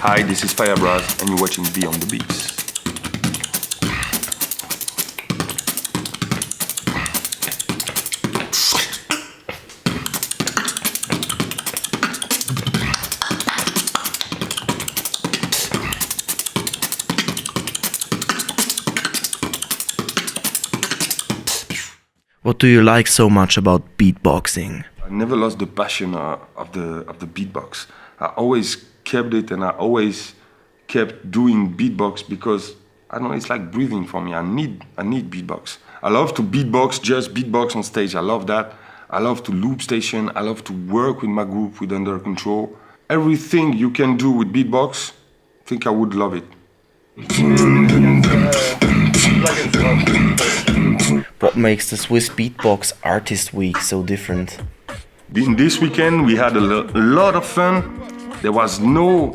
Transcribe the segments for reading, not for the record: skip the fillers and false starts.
Hi, this is Faya Braz and you're watching Be on the Beats. What do you like so much about beatboxing? I never lost the passion of the beatbox. I always kept it and I always kept doing beatbox because I don't know, it's like breathing for me. I need beatbox. I love to beatbox, just beatbox on stage. I love that. I love to Loopstation. I love to work with my group, with Under Control. Everything you can do with beatbox, I think I would love it. What makes the Swissbeatbox Artist Week so different? In this weekend, we had a lot of fun. There was not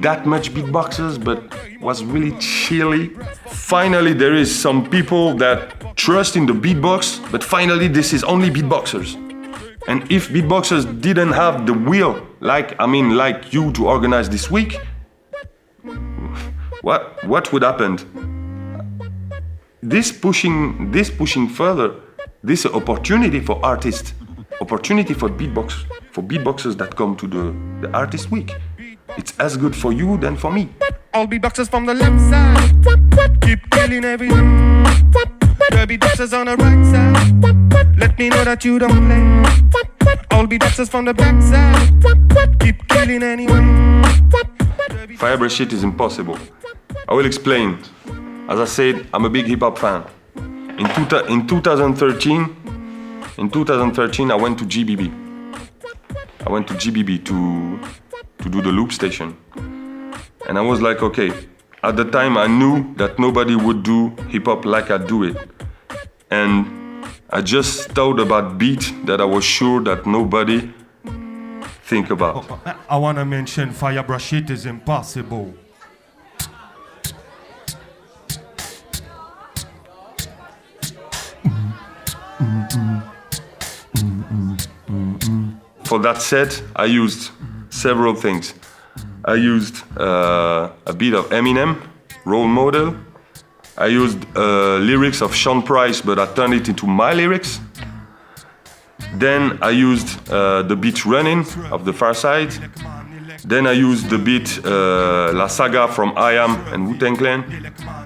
that much beatboxers, but it was really chilly. Finally, there is some people that trust in the beatbox, but finally, this is only beatboxers. And if beatboxers didn't have the will, like you to organize this week, what would happen? This pushing further, this opportunity for artists, opportunity for beatboxers that come to the Artist Week. It's as good for you than for me. All beatboxers from the left side, keep killing everything. The beatboxers on the right side, let me know that you don't play. All beatboxers from the back side, keep killing anyway. Faya Braz shit is impossible. I will explain. As I said, I'm a big hip-hop fan. In 2013, I went to GBB. I went to GBB to do the Loopstation. And I was like, okay, at the time I knew that nobody would do hip-hop like I do it. And I just thought about beat that I was sure that nobody think about. I wanna mention Faya Braz shit is impossible. For that set, I used several things. I used a bit of Eminem, Role Model. I used lyrics of Sean Price, but I turned it into my lyrics. Then I used the beat Running of The Far Side. Then I used the beat La Saga from I Am and Wu-Tang Clan.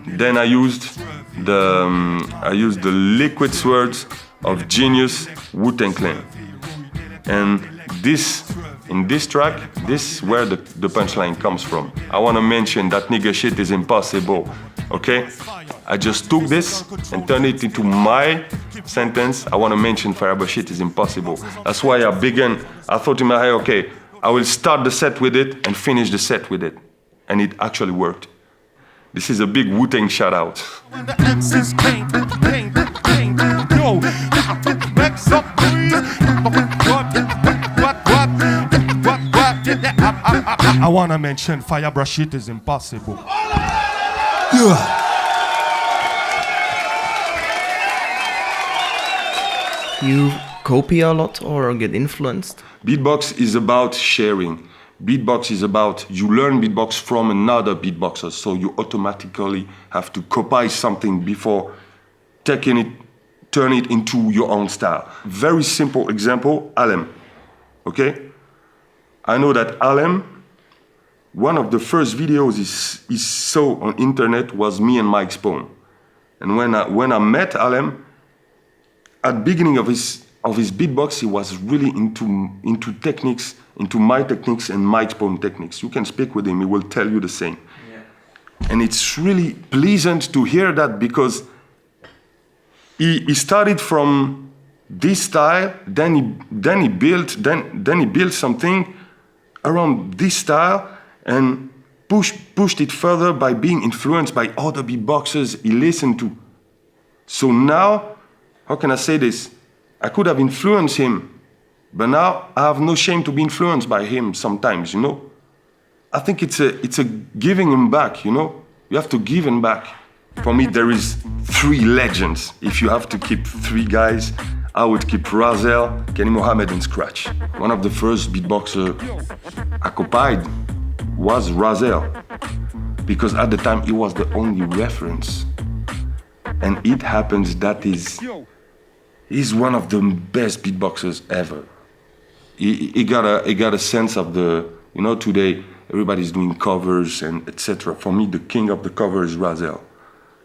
Then I used the Liquid Swords of Genius, Wu-Tang Clan. And in this track, this is where the punchline comes from. I want to mention that nigga shit is impossible, okay? I just took this and turned it into my sentence. I want to mention Faya Braz shit is impossible. That's why I thought in my head, okay, I will start the set with it and finish the set with it. And it actually worked. This is a big Wu-Tang shout out. I wanna mention Faya Braz shit is impossible. Yeah. You copy a lot or get influenced? Beatbox is about sharing. Beatbox is about you learn beatbox from another beatboxer, so you automatically have to copy something before turn it into your own style. Very simple example, Alem. Okay? I know that Alem, one of the first videos he saw on internet was me and Mike Spohn. And when I met Alem, at the beginning of his beatbox, he was really into techniques, into my techniques and Mike Spohn techniques. You can speak with him, he will tell you the same. Yeah. And it's really pleasant to hear that because he started from this style, then he built something around this style and pushed it further by being influenced by other beatboxers he listened to. So now, how can I say this? I could have influenced him, but now I have no shame to be influenced by him sometimes, you know? I think it's a giving him back, you know? You have to give him back. For me, there is 3 legends. If you have to keep 3 guys, I would keep Razel, Kenny Mohammed and Scratch. One of the first beatboxers I copied was Razel, because at the time it was the only reference. And it happens that he's one of the best beatboxers ever. He got a sense of the, you know, today everybody's doing covers and etc. For me, the king of the cover is Razel,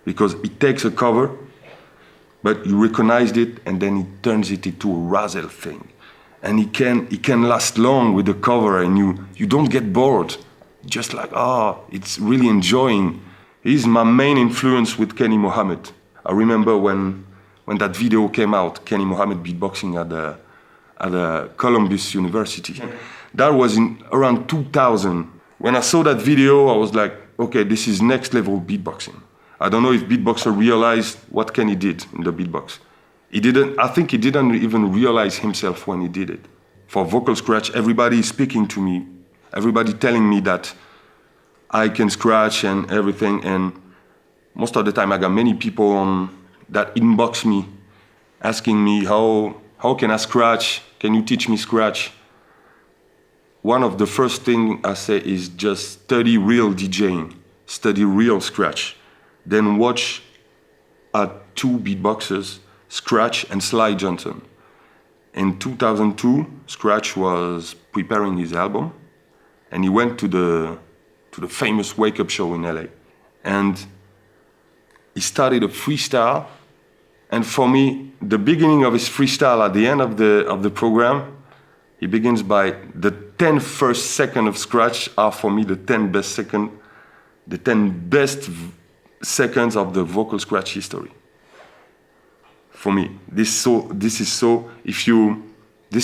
because he takes a cover, but you recognized it and then he turns it into a Razel thing. And he can last long with the cover, and you don't get bored. Just like, it's really enjoying. He's my main influence with Kenny Mohammed. I remember when that video came out, Kenny Mohammed beatboxing at the Columbus University. That was in around 2000. When I saw that video, I was like, okay, this is next level beatboxing. I don't know if beatboxer realized what Kenny did in the beatbox. I think he didn't even realize himself when he did it. For vocal scratch, everybody is speaking to me, everybody telling me that I can scratch and everything, and most of the time I got many people that inbox me, asking me how can I scratch, can you teach me scratch? One of the first things I say is just study real DJing, study real scratch, then watch 2 beatboxers, Scratch and Sly Johnson. In 2002, Scratch was preparing his album, and he went to the famous Wake Up show in LA. And he started a freestyle, and for me, the beginning of his freestyle at the end of the program, he begins by the 10 first seconds of Scratch are for me the 10 best seconds of the vocal scratch history. For me, this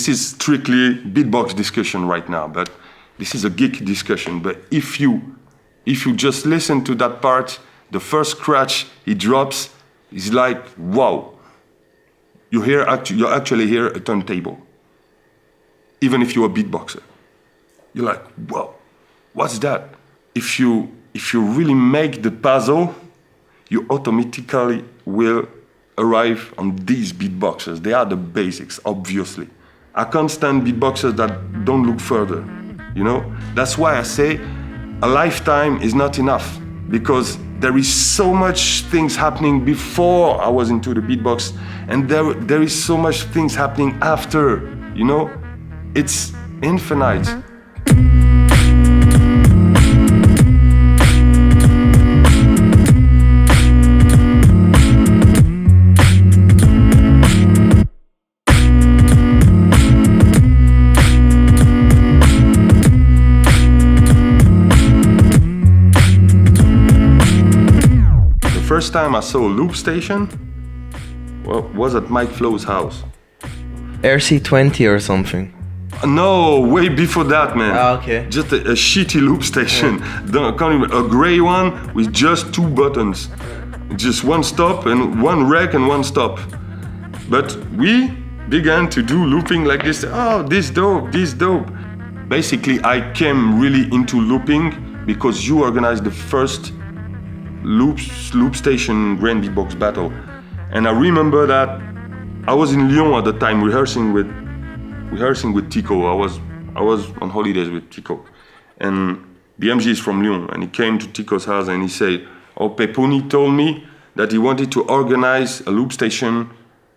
is strictly beatbox discussion right now, but this is a geek discussion. But if you just listen to that part, the first scratch he drops is like, wow. You actually hear a turntable. Even if you're a beatboxer, you're like, wow, what's that? If you really make the puzzle, you automatically will arrive on these beatboxers. They are the basics, obviously. I can't stand beatboxers that don't look further, you know? That's why I say a lifetime is not enough, because there is so much things happening before I was into the beatbox, and there is so much things happening after, you know? It's infinite. First time I saw Loopstation was at Mike Flow's house. RC20 or something. No, way before that, man. Okay. Just a shitty Loopstation. A gray one with just 2 buttons. Just one stop and one rec and one stop. But we began to do looping like this. Oh, this dope. Basically, I came really into looping because you organized the first Loopstation Grand Beatbox Battle. And I remember that I was in Lyon at the time rehearsing with Tico. I was on holidays with Tico. And the MG is from Lyon, and he came to Tico's house and he said, Peponi told me that he wanted to organize a Loopstation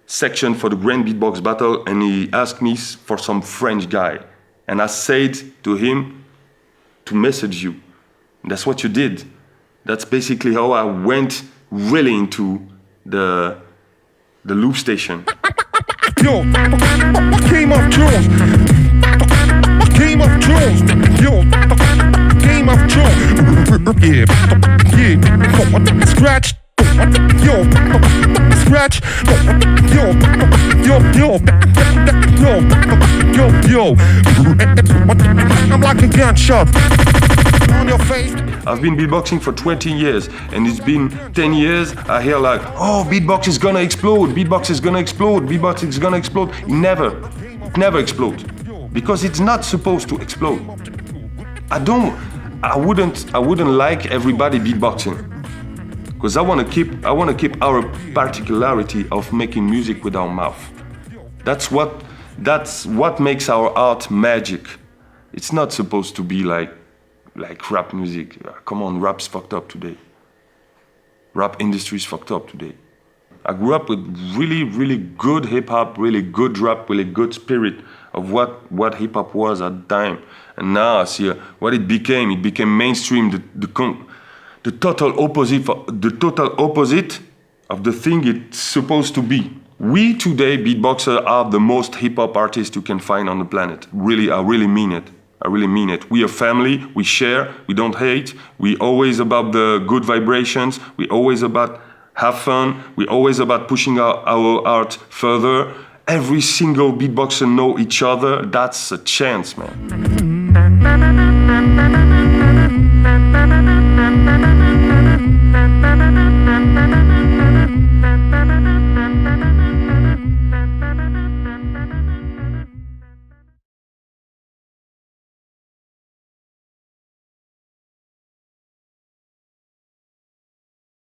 section for the Grand Beatbox Battle, and he asked me for some French guy. And I said to him to message you. And that's what you did. That's basically how I went really into the Loopstation. Yo, game of Thrones. Game of Thrones. Yo, Game of Thrones. Yeah. Scratch. Yo, scratch. Yo. I'm like a gunshot on your face. I've been beatboxing for 20 years, and it's been 10 years, I hear like, beatbox is gonna explode, beatbox is gonna explode, beatbox is gonna explode. It never explodes, because it's not supposed to explode. I wouldn't like everybody beatboxing, because I wanna keep our particularity of making music with our mouth. That's what makes our art magic. It's not supposed to be like like rap music. Come on, rap's fucked up today. Rap industry's fucked up today. I grew up with really, really good hip-hop, really good rap, really good spirit of what hip-hop was at the time. And now I see what it became. It became mainstream, the total opposite of the thing it's supposed to be. We today, beatboxers, are the most hip-hop artists you can find on the planet. Really, I really mean it. I really mean it. We are family, we share, we don't hate. We always about the good vibrations. We always about have fun. We always about pushing our art further. Every single beatboxer know each other. That's a chance, man.